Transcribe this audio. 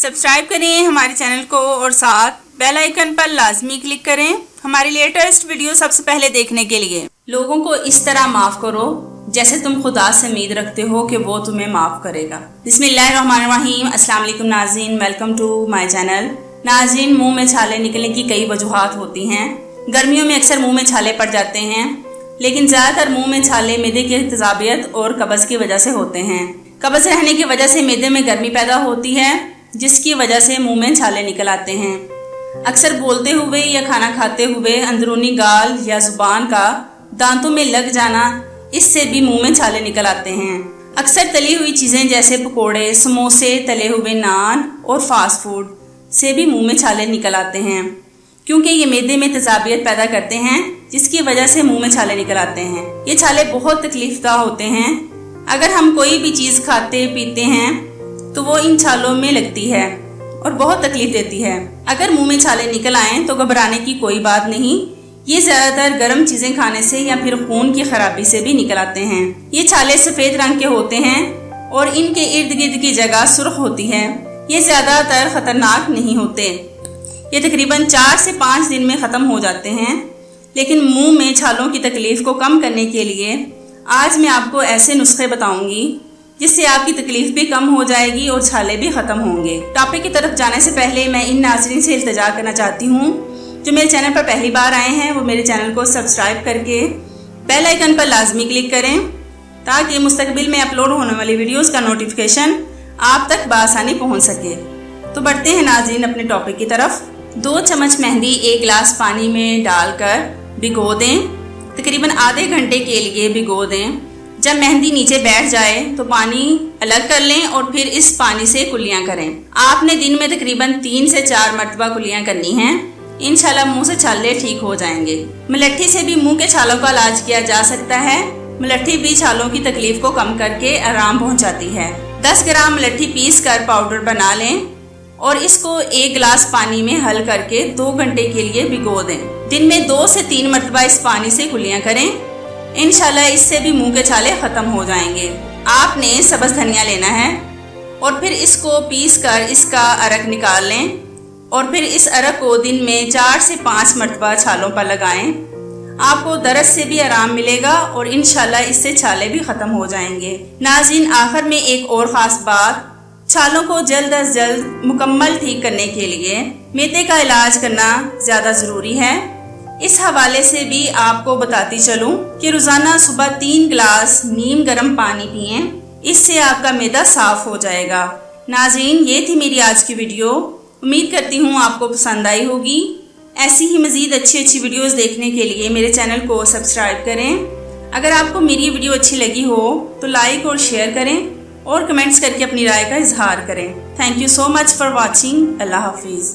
Subscribe करें हमारे channel को और साथ बेल आइकन पर लाजमी क्लिक करें हमारी लेटेस्ट वीडियो सबसे पहले देखने के लिए। लोगों को इस तरह माफ़ करो जैसे तुम खुदा से उम्मीद रखते हो कि वो तुम्हें माफ़ करेगा। बिस्मिल्लाहिर्रहमानिर्रहीम। अस्सलाम वालेकुम नाज़रीन, वेलकम टू माय चैनल। नाज़रीन, मुंह में छाले निकलने की कई वजूहात होती हैं। गर्मियों में अक्सर मुंह में छाले पड़ जाते हैं, लेकिन ज़्यादातर मुंह में छाले मैदे की तेज़ाबियत और कब्ज़ की वजह से होते हैं। कब्ज़ रहने की वजह से मैदे में गर्मी पैदा होती है, जिसकी वजह से मुंह में छाले निकल आते हैं। अक्सर बोलते हुए या खाना खाते हुए अंदरूनी गाल या जुबान का दांतों में लग जाना, इससे भी मुंह में छाले निकल आते हैं। अक्सर तली हुई चीज़ें जैसे पकोड़े, समोसे, तले हुए नान और फास्ट फूड से भी मुंह में छाले निकल आते हैं, क्योंकि ये मैदे में तेज़ाबियत पैदा करते हैं, जिसकी वजह से मुंह में छाले निकल आते हैं। ये छाले बहुत तकलीफदा होते हैं। अगर हम कोई भी चीज़ खाते पीते हैं तो वो इन छालों में लगती है और बहुत तकलीफ देती है। अगर मुंह में छाले निकल आएं तो घबराने की कोई बात नहीं। ये ज़्यादातर गर्म चीज़ें खाने से या फिर खून की खराबी से भी निकल आते हैं। ये छाले सफ़ेद रंग के होते हैं और इनके इर्द गिर्द की जगह सुर्ख होती है। ये ज़्यादातर ख़तरनाक नहीं होते। ये तकरीबन 4 से 5 दिन में ख़त्म हो जाते हैं। लेकिन मुंह में छालों की तकलीफ को कम करने के लिए आज मैं आपको ऐसे नुस्खे बताऊंगी जिससे आपकी तकलीफ भी कम हो जाएगी और छाले भी ख़त्म होंगे। टॉपिक की तरफ जाने से पहले मैं इन नाज़रीन से इल्तिजा करना चाहती हूँ जो मेरे चैनल पर पहली बार आए हैं, वो मेरे चैनल को सब्सक्राइब करके बेल आइकन पर लाजमी क्लिक करें ताकि मुस्तकबिल में अपलोड होने वाली वीडियोस का नोटिफिकेशन आप तक बआसानी पहुँच सके। तो बढ़ते हैं नाज़रीन अपने टॉपिक की तरफ। 2 चम्मच मेहंदी 1 गिलास पानी में डालकर भिगो दें। तकरीबन आधे घंटे के लिए भिगो दें। जब मेहंदी नीचे बैठ जाए तो पानी अलग कर लें और फिर इस पानी से कुल्लियाँ करें। आपने दिन में तकरीबन 3 से 4 मरतबा कुल्लियाँ करनी हैं। इंशाल्लाह मुंह से छाले ठीक हो जाएंगे। मलट्ठी से भी मुंह के छालों का इलाज किया जा सकता है। मलट्ठी भी छालों की तकलीफ को कम करके आराम पहुँचाती है। 10 ग्राम मलट्ठी पीस कर पाउडर बना लें और इसको 1 गिलास पानी में हल करके 2 घंटे के लिए भिगो दें। दिन में 2 से 3 मरतबा इस पानी से कुल्लियाँ करें। इंशाल्लाह इससे भी मुंह के छाले ख़त्म हो जाएंगे। आपने सब्ज़ धनिया लेना है और फिर इसको पीस कर इसका अरक निकाल लें और फिर इस अरक को दिन में 4 से 5 मरतबा छालों पर लगाएं। आपको दर्द से भी आराम मिलेगा और इंशाल्लाह इससे छाले भी ख़त्म हो जाएंगे। नाज़रीन, आखिर में एक और ख़ास बात, छालों को जल्द अज जल्द मुकम्मल ठीक करने के लिए मैदे का इलाज करना ज़्यादा ज़रूरी है। इस हवाले से भी आपको बताती चलूं कि रोज़ाना सुबह 3 गिलास नीम गर्म पानी पिएं, इससे आपका मैदा साफ़ हो जाएगा। नाज़रीन, ये थी मेरी आज की वीडियो। उम्मीद करती हूँ आपको पसंद आई होगी। ऐसी ही मज़ीद अच्छी वीडियोस देखने के लिए मेरे चैनल को सब्सक्राइब करें। अगर आपको मेरी वीडियो अच्छी लगी हो तो लाइक और शेयर करें और कमेंट्स करके अपनी राय का इजहार करें। Thank you so much for watching. अल्लाह हाफिज़।